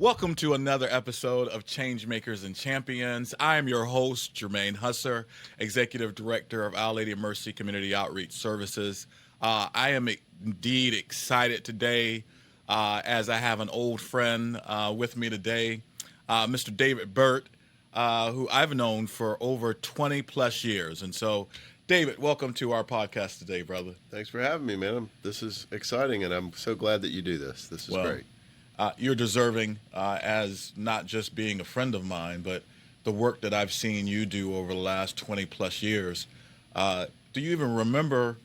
Welcome to another episode of Changemakers and Champions. I am your host, Jermaine Husser, Executive Director of Our Lady of Mercy Community Outreach Services. I am indeed excited today as I have an old friend with me today, Mr. David Burt, who I've known for over 20 plus years. And so, David, welcome to our podcast today, brother. Thanks for having me, man. This is exciting, and I'm so glad that you do this. This is great. You're deserving as not just being a friend of mine, but the work that I've seen you do over the last 20 plus years. Do you even remember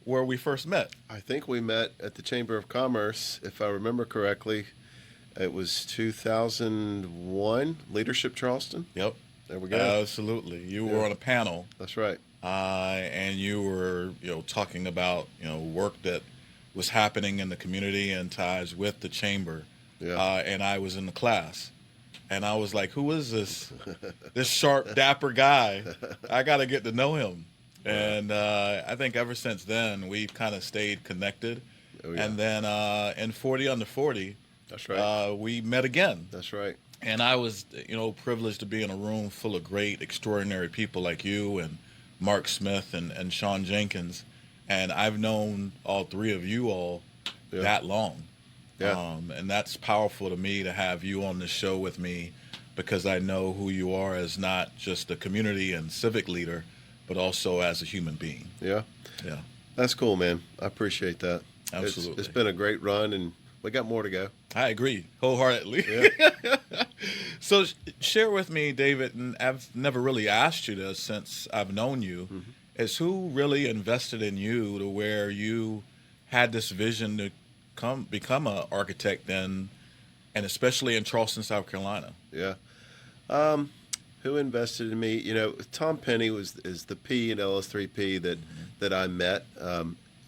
where we first met? I think we met at the Chamber of Commerce, if I remember correctly. It was 2001, Leadership Charleston. Yep. There we go. Absolutely. You were on a panel. That's right. And you were, talking about, work that was happening in the community and ties with the chamber. Yeah. And I was in the class, and I was like, "Who is this? This sharp, dapper guy? I got to get to know him." And I think ever since then we've kind of stayed connected. Oh, yeah. And then in 40 Under 40, that's right. We met again. That's right. And I was, privileged to be in a room full of great, extraordinary people like you and Mark Smith and Sean Jenkins. And I've known all three of you all that long. Yeah. And that's powerful to me to have you on the show with me, because I know who you are as not just a community and civic leader, but also as a human being. Yeah. Yeah. That's cool, man. I appreciate that. Absolutely. It's been a great run, and we got more to go. I agree wholeheartedly. Yeah. So share with me, David, and I've never really asked you this since I've known you, is who really invested in you to where you had this vision to become an architect then, and especially in Charleston, South Carolina? Yeah. Who invested in me? Tom Penny is the P in LS3P that I met.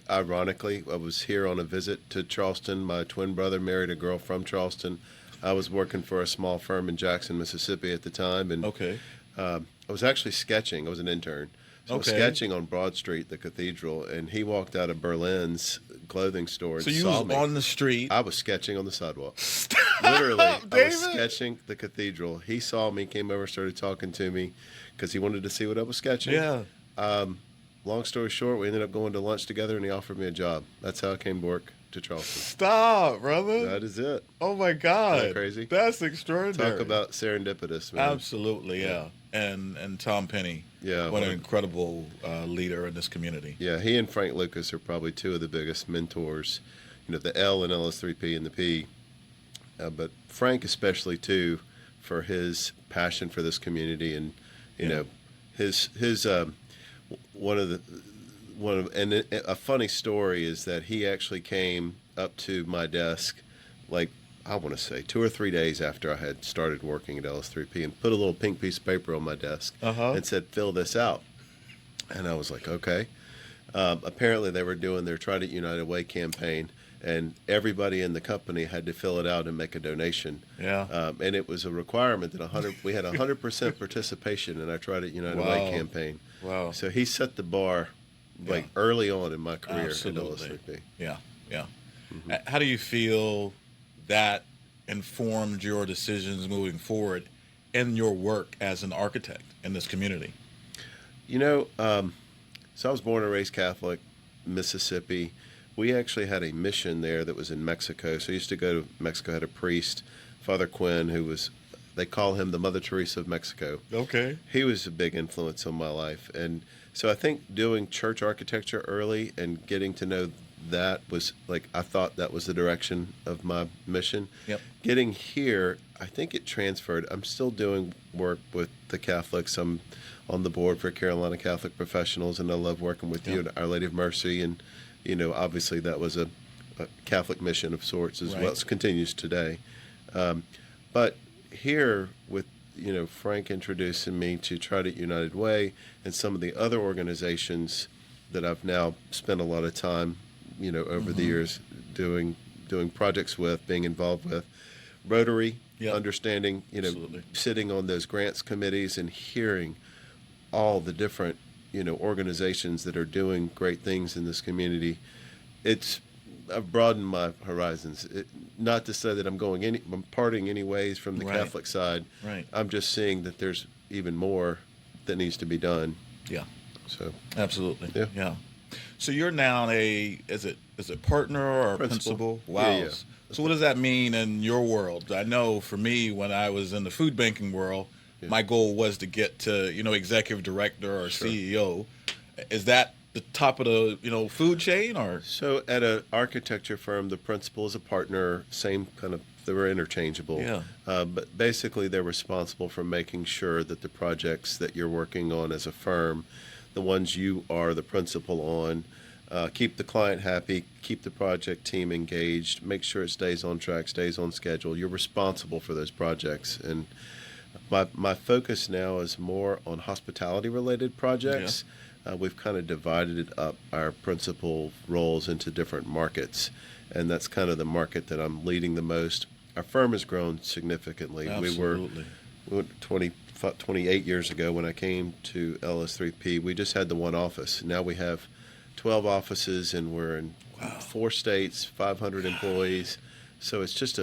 Ironically, I was here on a visit to Charleston. My twin brother married a girl from Charleston. I was working for a small firm in Jackson, Mississippi at the time, and I was actually sketching. I was an intern. So I was sketching on Broad Street, the cathedral, and he walked out of Berlin's clothing store and so you saw was me. On the street? I was sketching on the sidewalk. Literally, I was sketching the cathedral. He saw me, came over, started talking to me because he wanted to see what I was sketching. Yeah. Long story short, we ended up going to lunch together, and he offered me a job. That's how I came to work to Charleston. Stop, brother. That is it. Oh, my God. Isn't that crazy? That's extraordinary. Talk about serendipitous, man. Absolutely, yeah. And Tom Penny. Yeah. What an incredible leader in this community. Yeah, he and Frank Lucas are probably two of the biggest mentors. The L in LS3P and the P. But Frank especially, too, for his passion for this community and, his a funny story is that he actually came up to my desk, like, I want to say 2 or 3 days after I had started working at LS3P, and put a little pink piece of paper on my desk and said, "Fill this out." And I was like, okay. Apparently they were doing their Trident United Way campaign, and everybody in the company had to fill it out and make a donation. Yeah. And it was a requirement that we had 100% participation in our Trident United Way campaign. Wow. So he set the bar early on in my career Absolutely. at LS3P. Yeah. How do you feel that informed your decisions moving forward in your work as an architect in this community? So I was born and raised Catholic, Mississippi. We actually had a mission there that was in Mexico. So I used to go to Mexico, had a priest, Father Quinn, they call him the Mother Teresa of Mexico. Okay. He was a big influence on my life. And so I think doing church architecture early and getting to know that was I thought that was the direction of my mission. Yep. Getting here, I think it transferred. I'm still doing work with the Catholics. I'm on the board for Carolina Catholic Professionals, and I love working with you at Our Lady of Mercy. And, obviously that was a Catholic mission of sorts as well. It continues today. But here with, Frank introducing me to Trident United Way and some of the other organizations that I've now spent a lot of time, over the years doing projects with, being involved with. Rotary, understanding, Absolutely. Sitting on those grants committees and hearing all the different, organizations that are doing great things in this community. It's I've broadened my horizons. Not to say that I'm parting any ways from the Right. Catholic side. Right. I'm just seeing that there's even more that needs to be done. Yeah. So Absolutely. Yeah. Yeah. So you're now is it partner or Principal. principal? Wow. Yeah. So what does that mean in your world? I know for me, when I was in the food banking world, Yeah. my goal was to get to, executive director or Sure. CEO. Is that the top of the, food chain or? So at an architecture firm, the principal is a partner, same kind of, they were interchangeable. Yeah. But basically, they're responsible for making sure that the projects that you're working on as a firm, the ones you are the principal on, keep the client happy, keep the project team engaged, make sure it stays on track, stays on schedule. You're responsible for those projects. And my focus now is more on hospitality-related projects. We've kind of divided up our principal roles into different markets, and that's kind of the market that I'm leading the most. Our firm has grown significantly. Absolutely. We were 28 years ago when I came to LS3P. We just had the one office. Now we have 12 offices, and we're in 4 states, 500 employees. So it's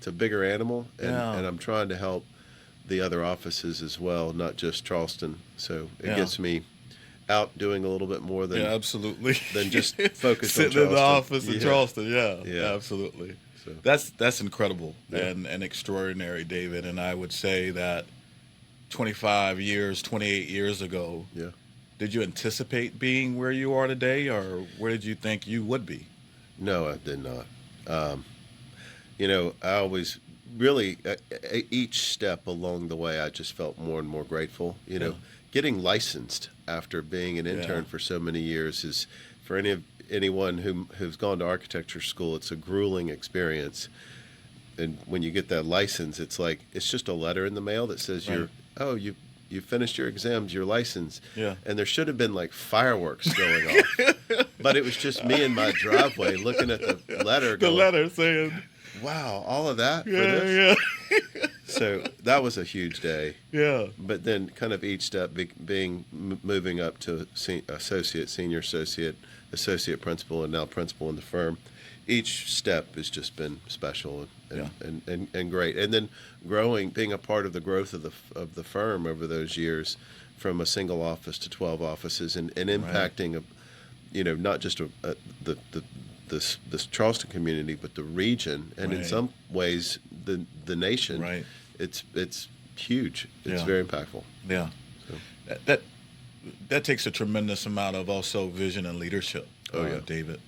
a bigger animal, and I'm trying to help the other offices as well, not just Charleston. So it gets me out doing a little bit more than absolutely than just focus on sitting Charleston. in the office in Yeah. Charleston. Yeah, Yeah. absolutely. So That's incredible Yeah. and extraordinary, David. And I would say that 28 years ago, yeah. did you anticipate being where you are today, or where did you think you would be? No, I did not. I always really each step along the way, I just felt more and more grateful. Getting licensed after being an intern for so many years is, for anyone who's gone to architecture school, it's a grueling experience. And when you get that license, it's just a letter in the mail that says Right. you finished your exams, you're licensed. Yeah. And there should have been like fireworks going off. But it was just me in my driveway looking at the letter The going, letter saying, wow, all of that for yeah, this? yeah, So that was a huge day. yeah, But then kind of each step moving up to associate, senior associate, associate principal, and now principal in the firm. Each step has just been special and great. And then being a part of the growth of the firm over those years, from a single office to 12 offices, and impacting not just this Charleston community, but the region, and in Right. some ways the nation. Right. It's huge. It's Yeah. very impactful. yeah. So. That takes a tremendous amount of also vision and leadership, Oh, yeah. David.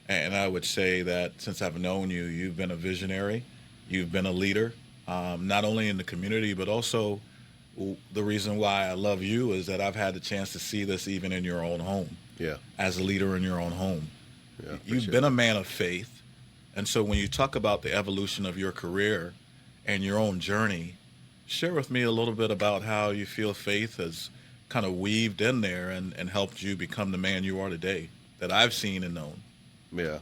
And I would say that since I've known you, you've been a visionary, you've been a leader, not only in the community, but also the reason why I love you is that I've had the chance to see this even in your own home, Yeah. as a leader in your own home. Yeah. You've been a man of faith. And so when you talk about the evolution of your career and your own journey, share with me a little bit about how you feel faith has kind of weaved in there and helped you become the man you are today that I've seen and known. Yeah.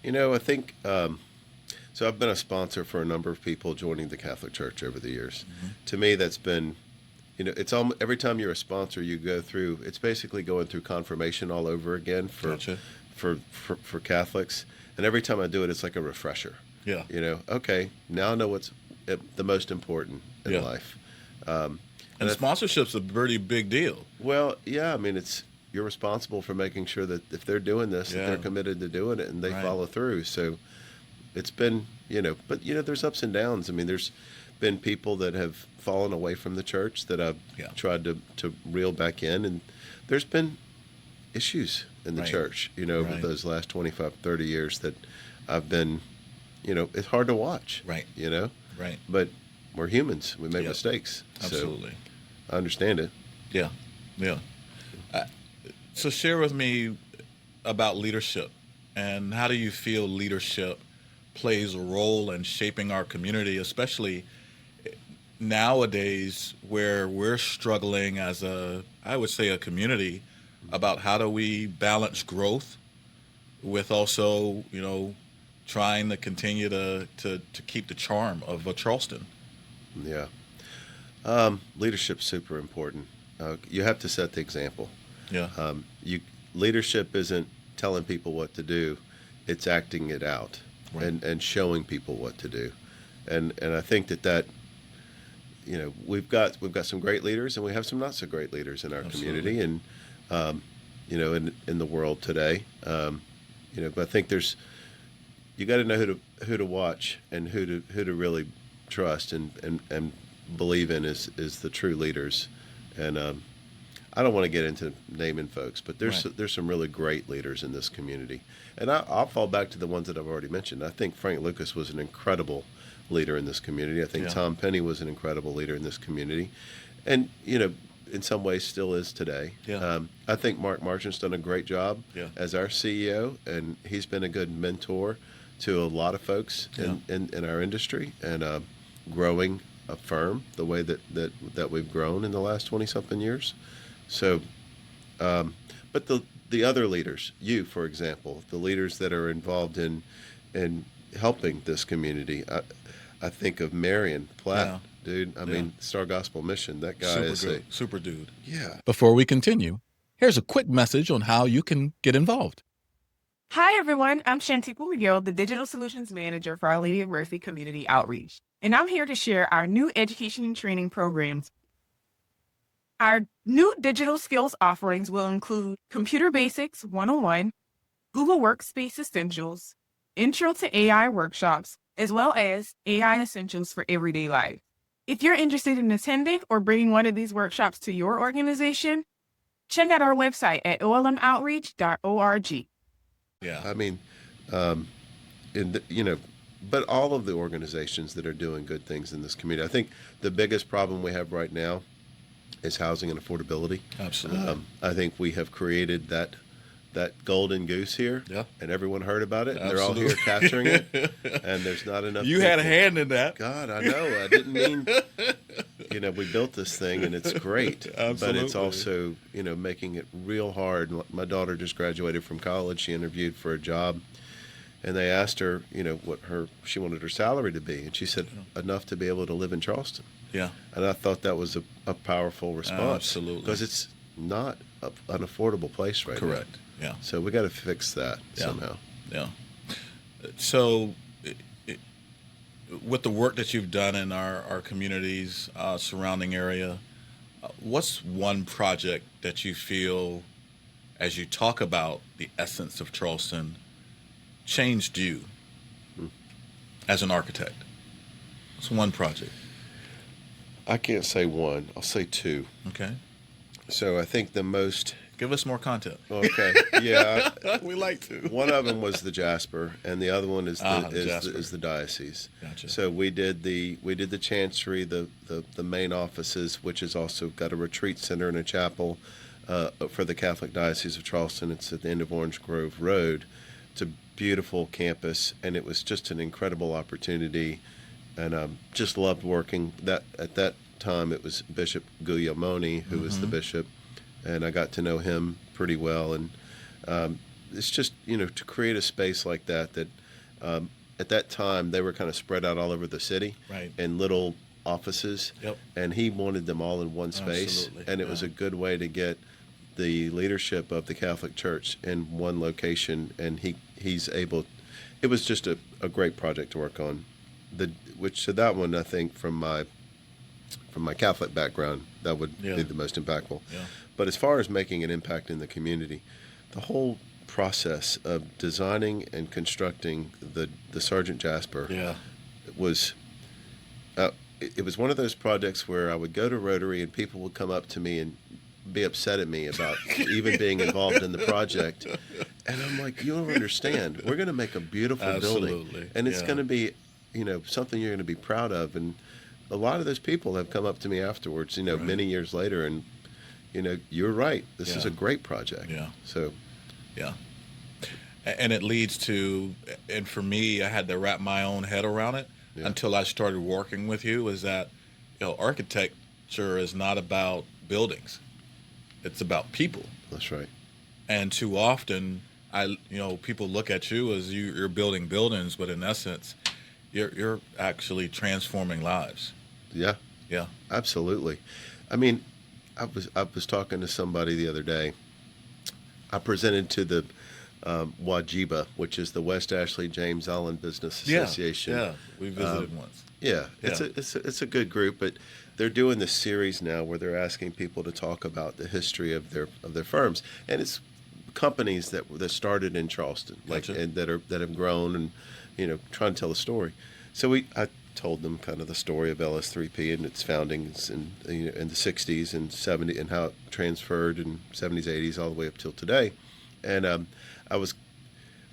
I think so I've been a sponsor for a number of people joining the Catholic Church over the years. Mm-hmm. To me, that's been, it's almost every time you're a sponsor, you go through, it's basically going through confirmation all over again for Catholics. And every time I do it, it's like a refresher. Yeah. Okay, now I know what's the most important in life. And sponsorship's a pretty big deal. Well, yeah, I mean, you're responsible for making sure that if they're doing this, that they're committed to doing it and they follow through. So it's been, but there's ups and downs. I mean, there's been people that have fallen away from the church that I've tried to reel back in, and there's been issues in the church, over those last 25, 30 years that I've been, it's hard to watch. Right. Right. But we're humans. We make mistakes. Absolutely. So I understand it. Yeah. Yeah. So share with me about leadership, and how do you feel leadership plays a role in shaping our community, especially nowadays where we're struggling as I would say a community about how do we balance growth with also, trying to continue to keep the charm of Charleston. Yeah. Leadership's super important. You have to set the example. Yeah. Leadership isn't telling people what to do. it's acting it out, Right. and showing people what to do. And I think that we've got some great leaders, and we have some not so great leaders in our community, and in the world today. But I think you got to know who to watch and who to really trust and believe in is the true leaders. And I don't want to get into naming folks, but there's some really great leaders in this community. And I'll fall back to the ones that I've already mentioned. I think Frank Lucas was an incredible leader in this community. I think Tom Penny was an incredible leader in this community, and in some ways still is today. I think Mark Marchant's done a great job as our CEO, and he's been a good mentor to a lot of folks in our industry, and growing a firm the way that we've grown in the last 20-something years. So, but the other leaders, you, for example, the leaders that are involved in helping this community, I think of Marion Platt, dude. I mean, Star Gospel Mission, that guy super dude. Yeah. Before we continue, here's a quick message on how you can get involved. Hi, everyone. I'm Shantipa McGill, the Digital Solutions Manager for Our Lady of Mercy Community Outreach, and I'm here to share our new education and training programs. Our new digital skills offerings will include Computer Basics 101, Google Workspace Essentials, Intro to AI workshops, as well as AI Essentials for Everyday Life. If you're interested in attending or bringing one of these workshops to your organization, check out our website at olmoutreach.org. Yeah. I mean, but all of the organizations that are doing good things in this community. I think the biggest problem we have right now is housing and affordability. Absolutely. I think we have created that golden goose here, and everyone heard about it, and they're all here capturing it, and there's not enough You people. had a hand in that. God, I know. I didn't mean, we built this thing, and it's great, but it's also, making it real hard. My daughter just graduated from college. She interviewed for a job, and they asked her, what she wanted her salary to be, and she said enough to be able to live in Charleston. Yeah. And I thought that was a powerful response. Absolutely. Because it's not an affordable place right now. Correct. Yeah. So we got to fix that somehow. Yeah. So, with the work that you've done in our communities, surrounding area, what's one project that you feel, as you talk about the essence of Charleston, changed you as an architect? What's one project? I can't say one. I'll say two. Okay. So I think the most... Give us more content. Okay. Yeah. We like to. One of them was the Jasper, and the other one is the diocese. Gotcha. So we did the chancery, the main offices, which has also got a retreat center and a chapel for the Catholic Diocese of Charleston. It's at the end of Orange Grove Road. It's a beautiful campus, and it was just an incredible opportunity, and just loved working. At that time, it was Bishop Guglielmoni who was the bishop. And I got to know him pretty well, and it's just to create a space like that at that time they were kind of spread out all over the city, right, in little offices, and he wanted them all in one space. Absolutely. And it was a good way to get the leadership of the Catholic Church in one location, and he's able. It was just a great project to work on. So that one, I think, from my Catholic background, that would be the most impactful. Yeah. But as far as making an impact in the community, the whole process of designing and constructing the Sergeant Jasper was it was one of those projects where I would go to Rotary and people would come up to me and be upset at me about even being involved in the project. And I'm like, you don't understand. We're going to make a beautiful building. And it's going to be, something you're going to be proud of. And a lot of those people have come up to me afterwards, many years later, and you're right. This is a great project. Yeah. So. Yeah. And it leads to, and for me, I had to wrap my own head around it until I started working with you, is that, architecture is not about buildings. It's about people. That's right. And too often, people look at you as you're building buildings, but in essence, you're actually transforming lives. Yeah. Yeah. Absolutely. I mean, I was talking to somebody the other day. I presented to the WAJIBA, which is the West Ashley James Island Business Association. Yeah, we visited once. Yeah, Yeah. it's a good group, but they're doing this series now where they're asking people to talk about the history of their firms, and it's companies that started in Charleston, like Gotcha. and that have grown and trying to tell the story. So I told them kind of the story of LS3P and its foundings in the 60s and 70s and how it transferred in 70s, 80s all the way up till today. And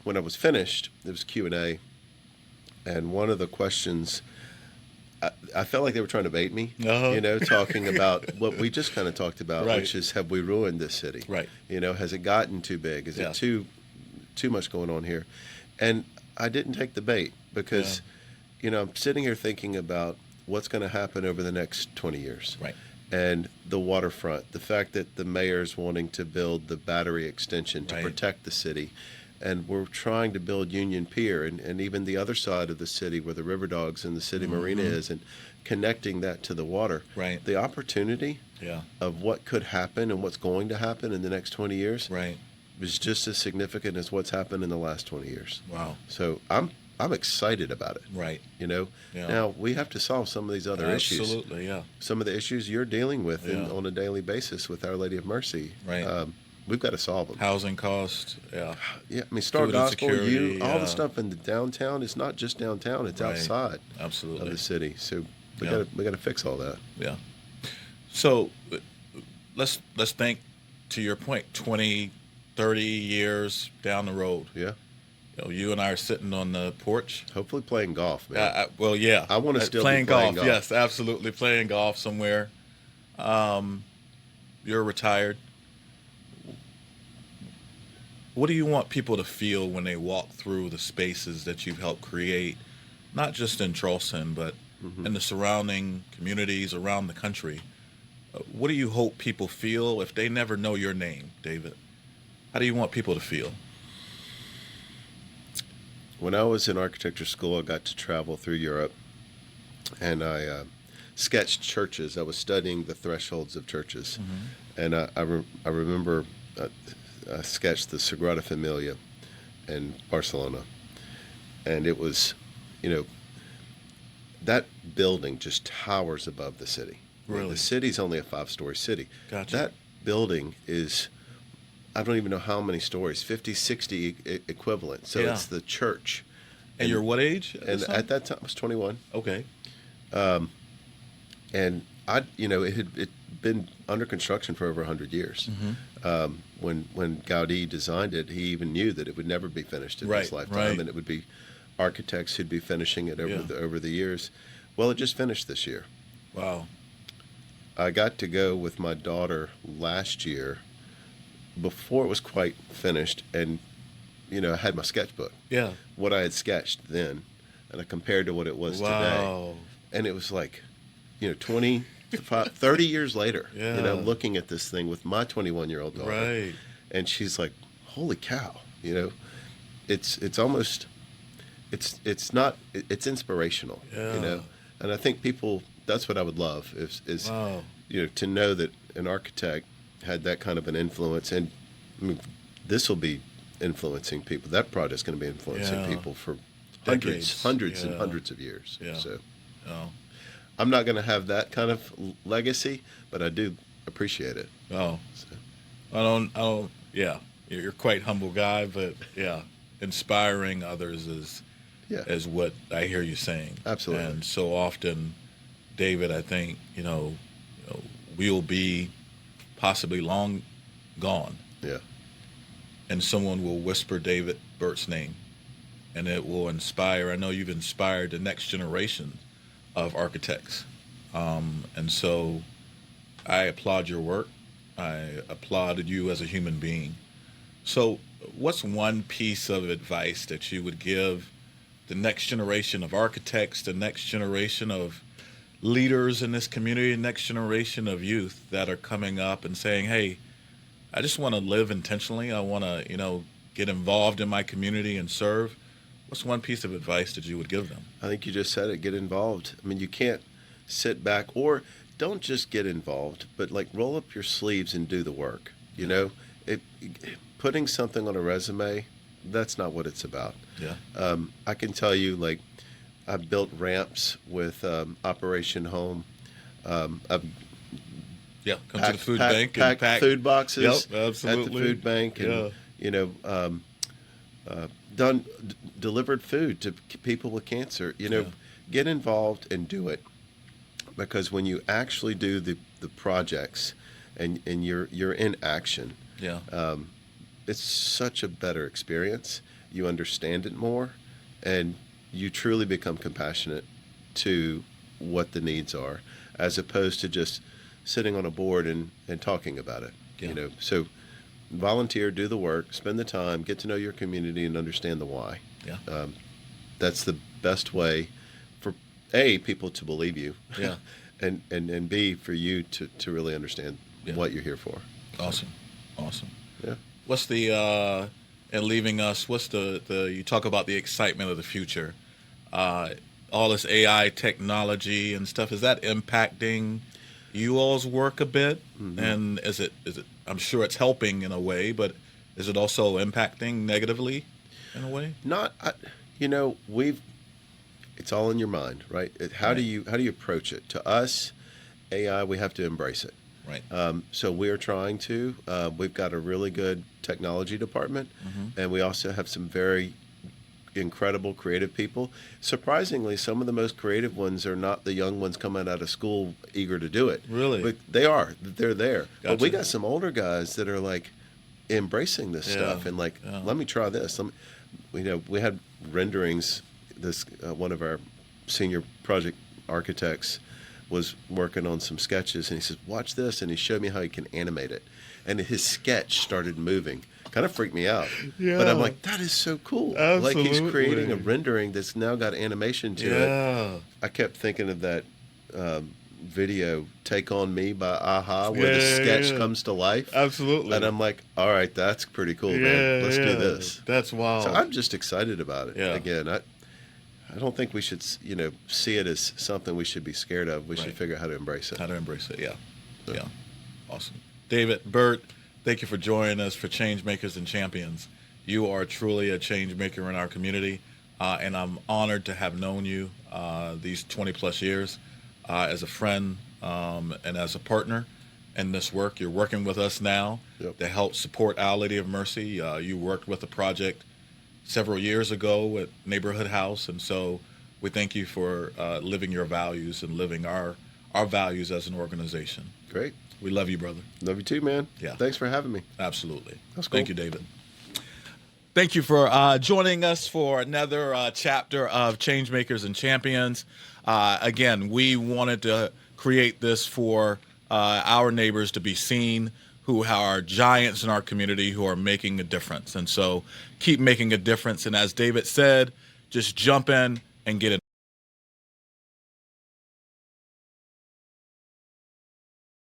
when I was finished, it was Q&A, and one of the questions, I felt like they were trying to bait me, talking about what we just kind of talked about, Right. which is, have we ruined this city? Right. Has it gotten too big? Is it too much going on here? And I didn't take the bait because, I'm sitting here thinking about what's going to happen over the next 20 years. Right. And the waterfront, the fact that the mayor's wanting to build the battery extension to Right. protect the city. And we're trying to build Union Pier and even the other side of the city where the River Dogs and the city marina is, and connecting that to the water. Right. The opportunity of what could happen and what's going to happen in the next 20 years Right. is just as significant as what's happened in the last 20 years. Wow. So I'm excited about it. Right. Yeah. Now we have to solve some of these other issues. Absolutely, yeah. Some of the issues you're dealing with Yeah. on a daily basis with Our Lady of Mercy. Right. We've got to solve them. Housing cost, yeah. Yeah, I mean, Star Food Gospel, insecurity, all the stuff in the downtown. It's not just downtown; it's Right. outside Absolutely. of the city. So we Yeah. got to fix all that. Yeah. So let's think, to your point, 20, 30 years down the road. Yeah. You and I are sitting on the porch. Hopefully, playing golf, man. Well, yeah. I want to still playing be playing golf. Yes, absolutely, playing golf somewhere. You're retired. What do you want people to feel when they walk through the spaces that you've helped create, not just in Charleston, but in the surrounding communities around the country? What do you hope people feel if they never know your name, David? How do you want people to feel? When I was in architecture school, I got to travel through Europe, and I sketched churches. I was studying the thresholds of churches, and I remember I sketched the Sagrada Familia in Barcelona, and it was, that building just towers above the city. Really? The city's only a 5-story city. Gotcha. That building is, I don't even know how many stories, 50, 60 equivalent. So Yeah. it's the church. And you're what age? And at that time, I was 21. Okay. And it had been under construction for over 100 years. When Gaudí designed it, he even knew that it would never be finished in his lifetime, right. and it would be architects who'd be finishing it over Yeah. over the years. Well, it just finished this year. Wow. I got to go with my daughter last year before it was quite finished, and I had my sketchbook, Yeah. what I had sketched then, and I compared to what it was today, Wow. and it was like, 30 years later, Yeah. looking at this thing with my 21-year-old daughter, Right. and she's like, "Holy cow!" It's almost, it's not, it's inspirational, Yeah. and I think people, that's what I would love is Wow. to know that an architect had that kind of an influence, and I mean, this will be influencing people. That project's going to be influencing Yeah. people for Decades. hundreds and Yeah. hundreds of years. Yeah. So Oh. I'm not going to have that kind of legacy, but I do appreciate it. Oh. So, I don't, yeah. You're quite humble guy, but yeah, inspiring others yeah. is what I hear you saying. Absolutely. And so often, David, I think, we'll be possibly long gone, Yeah. and someone will whisper David Burt's name, and it will inspire. I know you've inspired the next generation of architects. And so I applaud your work. I applauded you as a human being. So what's one piece of advice that you would give the next generation of architects, the next generation of leaders in this community, the next generation of youth that are coming up and saying, hey, I just want to live intentionally. I want to, get involved in my community and serve. What's one piece of advice that you would give them? I think you just said it, get involved. I mean, you can't sit back, or don't just get involved, but like roll up your sleeves and do the work. Putting something on a resume that's not what it's about. Yeah. I can tell you, like, I've built ramps with Operation Home. I've Yeah. Come to the food bank and packed pack food boxes Yep, absolutely. at the food bank, and delivered food to people with cancer. Get involved and do it, because when you actually do the projects and you're in action, it's such a better experience. You understand it more, and you truly become compassionate to what the needs are, as opposed to just sitting on a board and talking about it. So volunteer, do the work, spend the time, get to know your community, and understand the why. That's the best way for A, people to believe you, and B, for you to really understand what you're here for. Awesome. Yeah. What's the and leaving us? What's the you talk about the excitement of the future, all this AI technology and stuff. Is that impacting you all's work a bit? And is it? I'm sure it's helping in a way, but is it also impacting negatively in a way? Not, it's all in your mind, right? How do you approach it? To us, AI, we have to embrace it. Right. So we're trying to. We've got a really good technology department, and we also have some very incredible creative people. Surprisingly, some of the most creative ones are not the young ones coming out of school eager to do it. Really? But they are. They're there. Gotcha. But we got some older guys that are like embracing this stuff and like, let me try this. We had renderings. This one of our senior project architects was working on some sketches, and he says, watch this, and he showed me how he can animate it, and his sketch started moving. Kind of freaked me out. But I'm like, that is so cool. Absolutely. Like, he's creating a rendering that's now got animation to it. I kept thinking of that video, Take On Me by AHA, where the sketch comes to life. Absolutely. And I'm like, all right, that's pretty cool, man. Let's do this. That's wild. So I'm just excited about it. Yeah. Again, I don't think we should, see it as something we should be scared of. We should figure out how to embrace it. How to embrace it, yeah. Awesome. David Burt, thank you for joining us for Changemakers and Champions. You are truly a change maker in our community, and I'm honored to have known you these 20-plus years as a friend and as a partner in this work. You're working with us now to help support Our Lady of Mercy. You worked with a project several years ago at Neighborhood House, and so we thank you for living your values and living our values as an organization. Great. We love you, brother. Love you too, man. Yeah. Thanks for having me. Absolutely. That's cool. Thank you, David. Thank you for joining us for another chapter of Changemakers and Champions. Again, we wanted to create this for our neighbors to be seen, who are giants in our community, who are making a difference. And so keep making a difference. And as David said, just jump in and get it.